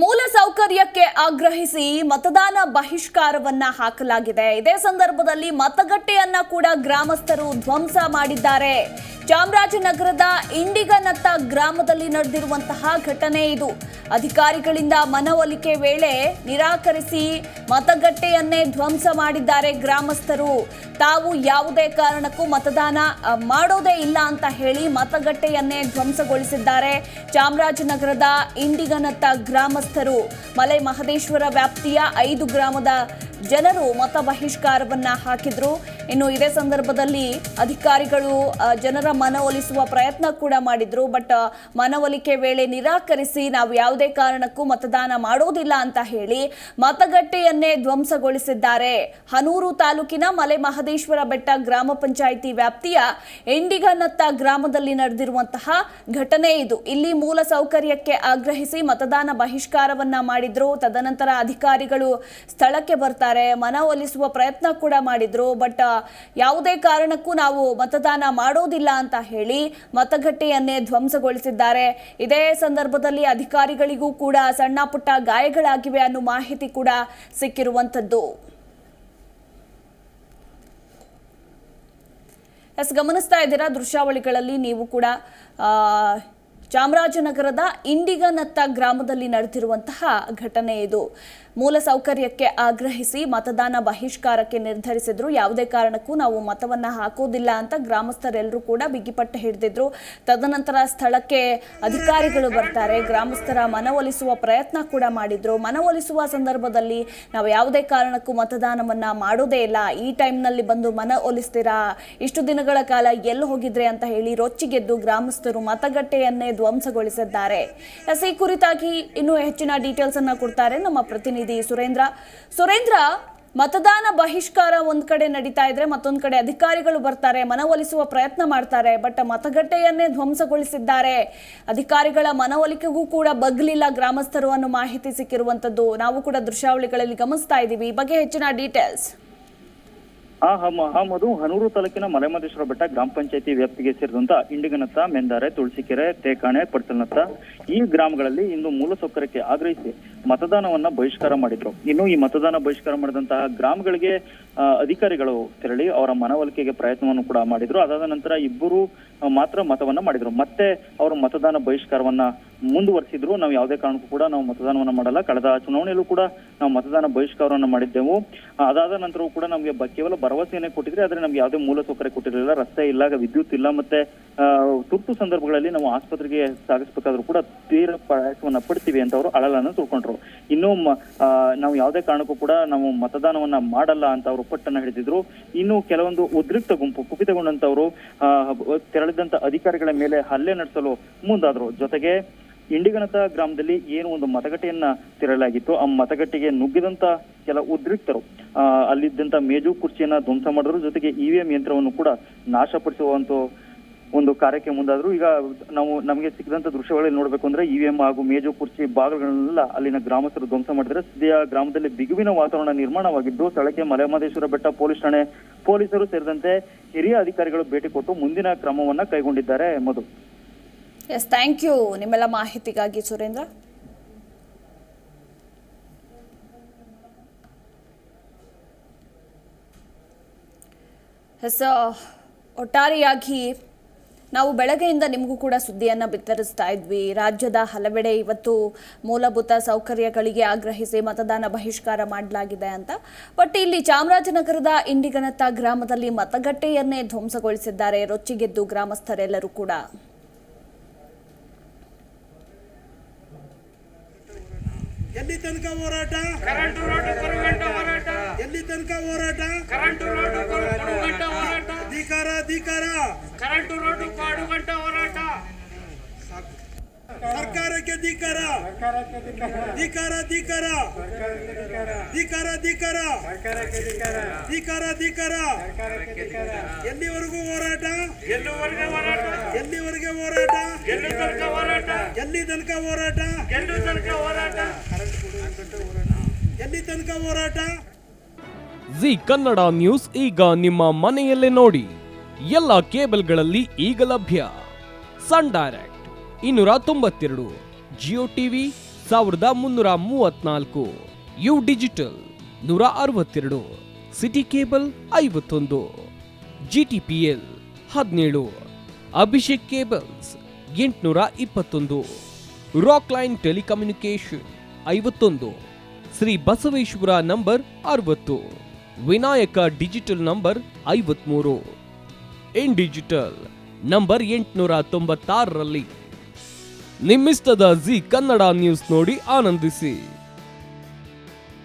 ಮೂಲ ಸೌಕರ್ಯಕ್ಕೆ ಆಗ್ರಹಿಸಿ ಮತದಾನ ಬಹಿಷ್ಕಾರವನ್ನ ಹಾಕಲಾಗಿದೆ. ಇದೇ ಸಂದರ್ಭದಲ್ಲಿ ಮತಗಟ್ಟೆಯನ್ನ ಕೂಡ ಗ್ರಾಮಸ್ಥರು ಧ್ವಂಸ ಮಾಡಿದ್ದಾರೆ. ಚಾಮರಾಜನಗರದ ಇಂಡಿಗನತ್ತ ಗ್ರಾಮದಲ್ಲಿ ನಡೆದಿರುವಂತಹ ಘಟನೆ ಇದು. ಅಧಿಕಾರಿಗಳಿಂದ ಮನವೊಲಿಕೆ ವೇಳೆ ನಿರಾಕರಿಸಿ ಮತಗಟ್ಟೆಯನ್ನೇ ಧ್ವಂಸ ಮಾಡಿದ್ದಾರೆ ಗ್ರಾಮಸ್ಥರು. ತಾವು ಯಾವುದೇ ಕಾರಣಕ್ಕೂ ಮತದಾನ ಮಾಡೋದೇ ಇಲ್ಲ ಅಂತ ಹೇಳಿ ಮತಗಟ್ಟೆಯನ್ನೇ ಧ್ವಂಸಗೊಳಿಸಿದ್ದಾರೆ. ಚಾಮರಾಜನಗರದ ಇಂಡಿಗನತ್ತ ಗ್ರಾಮಸ್ಥರು ಮಲೆ ಮಹದೇಶ್ವರ ವ್ಯಾಪ್ತಿಯ 5 ಗ್ರಾಮದ ಜನರು ಮತ ಬಹಿಷ್ಕಾರವನ್ನ ಹಾಕಿದ್ರು. ಇನ್ನು ಇದೇ ಸಂದರ್ಭದಲ್ಲಿ ಅಧಿಕಾರಿಗಳು ಜನರ ಮನವೊಲಿಸುವ ಪ್ರಯತ್ನ ಕೂಡ ಮಾಡಿದ್ರು. ಬಟ್ ಮನವೊಲಿಕೆ ವೇಳೆ ನಿರಾಕರಿಸಿ ನಾವು ಯಾವುದೇ ಕಾರಣಕ್ಕೂ ಮತದಾನ ಮಾಡೋದಿಲ್ಲ ಅಂತ ಹೇಳಿ ಮತಗಟ್ಟೆಯನ್ನೇ ಧ್ವಂಸಗೊಳಿಸಿದ್ದಾರೆ. ಹನೂರು ತಾಲೂಕಿನ ಮಲೆ ಮಹದೇಶ್ವರ ಬೆಟ್ಟ ಗ್ರಾಮ ಪಂಚಾಯಿತಿ ವ್ಯಾಪ್ತಿಯ ಇಂಡಿಗನತ್ತ ಗ್ರಾಮದಲ್ಲಿ ನಡೆದಿರುವಂತಹ ಘಟನೆ ಇದು. ಇಲ್ಲಿ ಮೂಲ ಸೌಕರ್ಯಕ್ಕೆ ಆಗ್ರಹಿಸಿ ಮತದಾನ ಬಹಿಷ್ಕಾರವನ್ನ ಮಾಡಿದ್ರು. ತದನಂತರ ಅಧಿಕಾರಿಗಳು ಸ್ಥಳಕ್ಕೆ ಬರ್ತಾರೆ, ಮನವೊಲಿಸುವ ಪ್ರಯತ್ನ ಕೂಡ ಮಾಡಿದ್ರು. ಬಟ್ ಯಾವುದೇ ಕಾರಣಕ್ಕೂ ನಾವು ಮತದಾನ ಮಾಡೋದಿಲ್ಲ ಅಂತ ಹೇಳಿ ಮತಗಟ್ಟೆಯನ್ನೇ ಧ್ವಂಸಗೊಳಿಸಿದ್ದಾರೆ. ಇದೇ ಸಂದರ್ಭದಲ್ಲಿ ಅಧಿಕಾರಿಗಳಿಗೂ ಕೂಡ ಸಣ್ಣ ಪುಟ್ಟ ಗಾಯಗಳಾಗಿವೆ ಅನ್ನೋ ಮಾಹಿತಿ ಕೂಡ ಸಿಕ್ಕಿರುವಂತದ್ದು. ಗಮನಿಸ್ತಾ ಇದ್ದೀರಾ ದೃಶ್ಯಾವಳಿಗಳಲ್ಲಿ ನೀವು ಕೂಡ ಚಾಮರಾಜನಗರದ ಇಂಡಿಗನತ್ತ ಗ್ರಾಮದಲ್ಲಿ ನಡೆದಿರುವಂತಹ ಘಟನೆ ಇದು. ಮೂಲ ಸೌಕರ್ಯಕ್ಕೆ ಆಗ್ರಹಿಸಿ ಮತದಾನ ಬಹಿಷ್ಕಾರಕ್ಕೆ ನಿರ್ಧರಿಸಿದ್ರು. ಯಾವುದೇ ಕಾರಣಕ್ಕೂ ನಾವು ಮತವನ್ನ ಹಾಕೋದಿಲ್ಲ ಅಂತ ಗ್ರಾಮಸ್ಥರೆಲ್ಲರೂ ಕೂಡ ಬಿಗಿಪಟ್ಟು ಹಿಡಿದಿದ್ರು. ತದನಂತರ ಸ್ಥಳಕ್ಕೆ ಅಧಿಕಾರಿಗಳು ಬರ್ತಾರೆ, ಗ್ರಾಮಸ್ಥರ ಮನವೊಲಿಸುವ ಪ್ರಯತ್ನ ಕೂಡ ಮಾಡಿದ್ರು. ಮನವೊಲಿಸುವ ಸಂದರ್ಭದಲ್ಲಿ ನಾವು ಯಾವುದೇ ಕಾರಣಕ್ಕೂ ಮತದಾನವನ್ನ ಮಾಡೋದೇ ಇಲ್ಲ, ಈ ಟೈಮ್ನಲ್ಲಿ ಬಂದು ಮನವೊಲಿಸ್ತೀರಾ, ಇಷ್ಟು ದಿನಗಳ ಕಾಲ ಎಲ್ಲಿ ಹೋಗಿದ್ರೆ ಅಂತ ಹೇಳಿ ರೊಚ್ಚಿಗೆದ್ದು ಗ್ರಾಮಸ್ಥರು ಮತಗಟ್ಟೆಯನ್ನೇ ಧ್ವಂಸಗೊಳಿಸಿದ್ದಾರೆ. ಈ ಕುರಿತಾಗಿ ಇನ್ನೂ ಹೆಚ್ಚಿನ ಡೀಟೇಲ್ಸ್ ಅನ್ನ ಕೊಡ್ತಾರೆ ನಮ್ಮ ಪ್ರತಿನಿಧಿ ಸುರೇಂದ್ರ. ಮತದಾನ ಬಹಿಷ್ಕಾರ ಒಂದ್ ಕಡೆ ನಡೀತಾ ಇದ್ರೆ ಮತ್ತೊಂದ್ ಕಡೆ ಅಧಿಕಾರಿಗಳು ಬರ್ತಾರೆ, ಮನವೊಲಿಸುವ ಪ್ರಯತ್ನ ಮಾಡ್ತಾರೆ. ಬಟ್ ಮತಗಟ್ಟೆಯನ್ನೇ ಧ್ವಂಸಗೊಳಿಸಿದ್ದಾರೆ. ಅಧಿಕಾರಿಗಳ ಮನವೊಲಿಕೆಗೂ ಕೂಡ ಬಗ್ಲಿಲ್ಲ ಗ್ರಾಮಸ್ಥರು ಅನ್ನೋ ಮಾಹಿತಿ ಸಿಕ್ಕಿರುವಂತದ್ದು ನಾವು ಕೂಡ ದೃಶ್ಯಾವಳಿಗಳಲ್ಲಿ ಗಮನಿಸ್ತಾ ಇದ್ದೀವಿ. ಈ ಬಗ್ಗೆ ಹೆಚ್ಚಿನ ಡೀಟೇಲ್ಸ್. ಮಧು, ಹನೂರು ತಾಲೂಕಿನ ಮಲೆಮಹದೇಶ್ವರ ಬೆಟ್ಟ ಗ್ರಾಮ ಪಂಚಾಯತಿ ವ್ಯಾಪ್ತಿಗೆ ಸೇರಿದಂತ ಇಂಡಿಗನತ್ತ, ಮೆಂದಾರೆ, ತುಳಸಿಕೆರೆ, ತೇಕಾಣೆ, ಪಡ್ಸಲ್ನತ್ತ ಈ ಗ್ರಾಮಗಳಲ್ಲಿ ಇಂದು ಮೂಲಸೌಕರ್ಯಕ್ಕೆ ಆಗ್ರಹಿಸಿ ಮತದಾನವನ್ನ ಬಹಿಷ್ಕಾರ ಮಾಡಿದ್ರು. ಇನ್ನು ಈ ಮತದಾನ ಬಹಿಷ್ಕಾರ ಮಾಡಿದಂತಹ ಗ್ರಾಮಗಳಿಗೆ ಅಧಿಕಾರಿಗಳು ತೆರಳಿ ಅವರ ಮನವೊಲಿಕೆಗೆ ಪ್ರಯತ್ನವನ್ನು ಕೂಡ ಮಾಡಿದ್ರು. ಅದಾದ ನಂತರ ಇಬ್ಬರು ಮಾತ್ರ ಮತವನ್ನ ಮಾಡಿದ್ರು. ಮತ್ತೆ ಅವರು ಮತದಾನ ಬಹಿಷ್ಕಾರವನ್ನ ಮುಂದುವರಿಸಿದ್ರು. ನಾವು ಯಾವುದೇ ಕಾರಣಕ್ಕೂ ಕೂಡ ನಾವು ಮತದಾನವನ್ನ ಮಾಡಲ್ಲ, ಕಳೆದ ಚುನಾವಣೆಯಲ್ಲೂ ಕೂಡ ನಾವು ಮತದಾನ ಬಹಿಷ್ಕಾರವನ್ನ ಮಾಡಿದ್ದೆವು. ಅದಾದ ನಂತರವೂ ಕೂಡ ನಮಗೆ ಕೇವಲ ಭರವಸೆಯನ್ನೇ ಕೊಟ್ಟಿದ್ರೆ, ಆದ್ರೆ ನಮ್ಗೆ ಯಾವುದೇ ಮೂಲ ಸೌಕರ್ಯ ಕೊಟ್ಟಿರಲಿಲ್ಲ, ರಸ್ತೆ ಇಲ್ಲ, ವಿದ್ಯುತ್ ಇಲ್ಲ, ಮತ್ತೆ ತುರ್ತು ಸಂದರ್ಭಗಳಲ್ಲಿ ನಾವು ಆಸ್ಪತ್ರೆಗೆ ಸಾಗಿಸಬೇಕಾದ್ರೂ ಕೂಡ ತೀವ್ರ ಪ್ರಯಾಸವನ್ನ ಪಡ್ತೀವಿ ಅಂತ ಅವರು ಅಳಲನ್ನು ತಿಳ್ಕೊಂಡ್ರು. ಇನ್ನು ನಾವು ಯಾವುದೇ ಕಾರಣಕ್ಕೂ ಕೂಡ ನಾವು ಮತದಾನವನ್ನ ಮಾಡಲ್ಲ ಅಂತ ಅವರು ಪಟ್ಟನ್ನ ಹಿಡಿದಿದ್ರು. ಇನ್ನು ಕೆಲವೊಂದು ಉದ್ರಿಕ್ತ ಗುಂಪು ಕುಪಿತಗೊಂಡಂತವರು ತೆರಳಿದಂತ ಅಧಿಕಾರಿಗಳ ಮೇಲೆ ಹಲ್ಲೆ ನಡೆಸಲು ಮುಂದಾದ್ರು. ಜೊತೆಗೆ ಇಂಡಿಗನತ ಗ್ರಾಮದಲ್ಲಿ ಏನು ಒಂದು ಮತಗಟ್ಟೆಯನ್ನ ತೆರಳಲಾಗಿತ್ತು, ಆ ಮತಗಟ್ಟೆಗೆ ನುಗ್ಗಿದಂತ ಕೆಲ ಉದ್ರಿಕ್ತರು ಅಲ್ಲಿದ್ದಂತ ಮೇಜು ಕುರ್ಚಿಯನ್ನ ಧ್ವಂಸ ಮಾಡಿದ್ರು. ಜೊತೆಗೆ EVM ಯಂತ್ರವನ್ನು ಕೂಡ ನಾಶಪಡಿಸುವಂತ ಒಂದು ಕಾರ್ಯಕ್ಕೆ ಮುಂದಾದ್ರು. ಈಗ ನಮಗೆ ಸಿಕ್ಕಿದಂತ ದೃಶ್ಯಗಳಲ್ಲಿ ನೋಡ್ಬೇಕು ಅಂದ್ರೆ EVM ಹಾಗೂ ಮೇಜು ಕುರ್ಚಿ ಭಾಗಗಳನ್ನೆಲ್ಲ ಅಲ್ಲಿನ ಗ್ರಾಮಸ್ಥರು ಧ್ವಂಸ ಮಾಡಿದ್ರೆ ಸದ್ಯ ಗ್ರಾಮದಲ್ಲಿ ಬಿಗುವಿನ ವಾತಾವರಣ ನಿರ್ಮಾಣವಾಗಿದ್ದು, ಸ್ಥಳಕ್ಕೆ ಮಲೆಮಹದೇಶ್ವರ ಬೆಟ್ಟ ಪೊಲೀಸ್ ಠಾಣೆ ಪೊಲೀಸರು ಸೇರಿದಂತೆ ಹಿರಿಯ ಅಧಿಕಾರಿಗಳು ಭೇಟಿ ಕೊಟ್ಟು ಮುಂದಿನ ಕ್ರಮವನ್ನ ಕೈಗೊಂಡಿದ್ದಾರೆ. ಮಧು, ಎಸ್, ಥ್ಯಾಂಕ್ ಯು ನಿಮ್ಮೆಲ್ಲ ಮಾಹಿತಿಗಾಗಿ ಸುರೇಂದ್ರ. ಎಸ್, ಒಟ್ಟಾರೆಯಾಗಿ ನಾವು ಬೆಳಗ್ಗೆಯಿಂದ ನಿಮಗೂ ಕೂಡ ಸುದ್ದಿಯನ್ನು ಬಿತ್ತರಿಸ್ತಾ ಇದ್ವಿ. ರಾಜ್ಯದ ಹಲವೆಡೆ ಇವತ್ತು ಮೂಲಭೂತ ಸೌಕರ್ಯಗಳಿಗೆ ಆಗ್ರಹಿಸಿ ಮತದಾನ ಬಹಿಷ್ಕಾರ ಮಾಡಲಾಗಿದೆ ಅಂತ. ಬಟ್ ಇಲ್ಲಿ ಚಾಮರಾಜನಗರದ ಇಂಡಿಗನತ್ತ ಗ್ರಾಮದಲ್ಲಿ ಮತಗಟ್ಟೆಯನ್ನೇ ಧ್ವಂಸಗೊಳಿಸಿದ್ದಾರೆ. ರೊಚ್ಚಿಗೆದ್ದು ಗ್ರಾಮಸ್ಥರೆಲ್ಲರೂ ಕೂಡ. ಎಲ್ಲಿ ತನಕ ಹೋರಾಟ? ಎಲ್ಲಿ ತನಕ ಹೋರಾಟ? ಅಧಿಕಾರ ಅಧಿಕಾರ ಸರ್ಕಾರಕ್ಕೆ ಧಿಕಾರ, ಧಿಕಾರ ಧಿಕಾರ, ಧಿಕಾರ ಧಿಕಾರ, ಧಿಕಾರ ಧಿಕಾರ. ಎಲ್ಲಿವರೆಗೂ ಹೋರಾಟ? ಎಲ್ಲಿವರೆಗೆ ಹೋರಾಟ? ಎಲ್ಲಿ ತನಕ ಹೋರಾಟ? ಎಲ್ಲಿ ತನಕ ಹೋರಾಟ? ಜಿ ಕನ್ನಡ ನ್ಯೂಸ್ ಈಗ ನಿಮ್ಮ ಮನೆಯಲ್ಲೇ ನೋಡಿ. ಎಲ್ಲ ಕೇಬಲ್ಗಳಲ್ಲಿ ಈಗ ಲಭ್ಯ. Sun Direct 292, Jio TV 1334, U digital 162, City cable 51, GTPL 17, Abhishek cables 821, Rockline telecommunication 51, Shri Basaveshwara number 60, Vinayaka digital number 53, in digital number 896ರಲ್ಲಿ. ನಿಮ್ಮಿಸ್ತದ ಜಿ ಕನ್ನಡ ನ್ಯೂಸ್ ನೋಡಿ ಆನಂದಿಸಿ.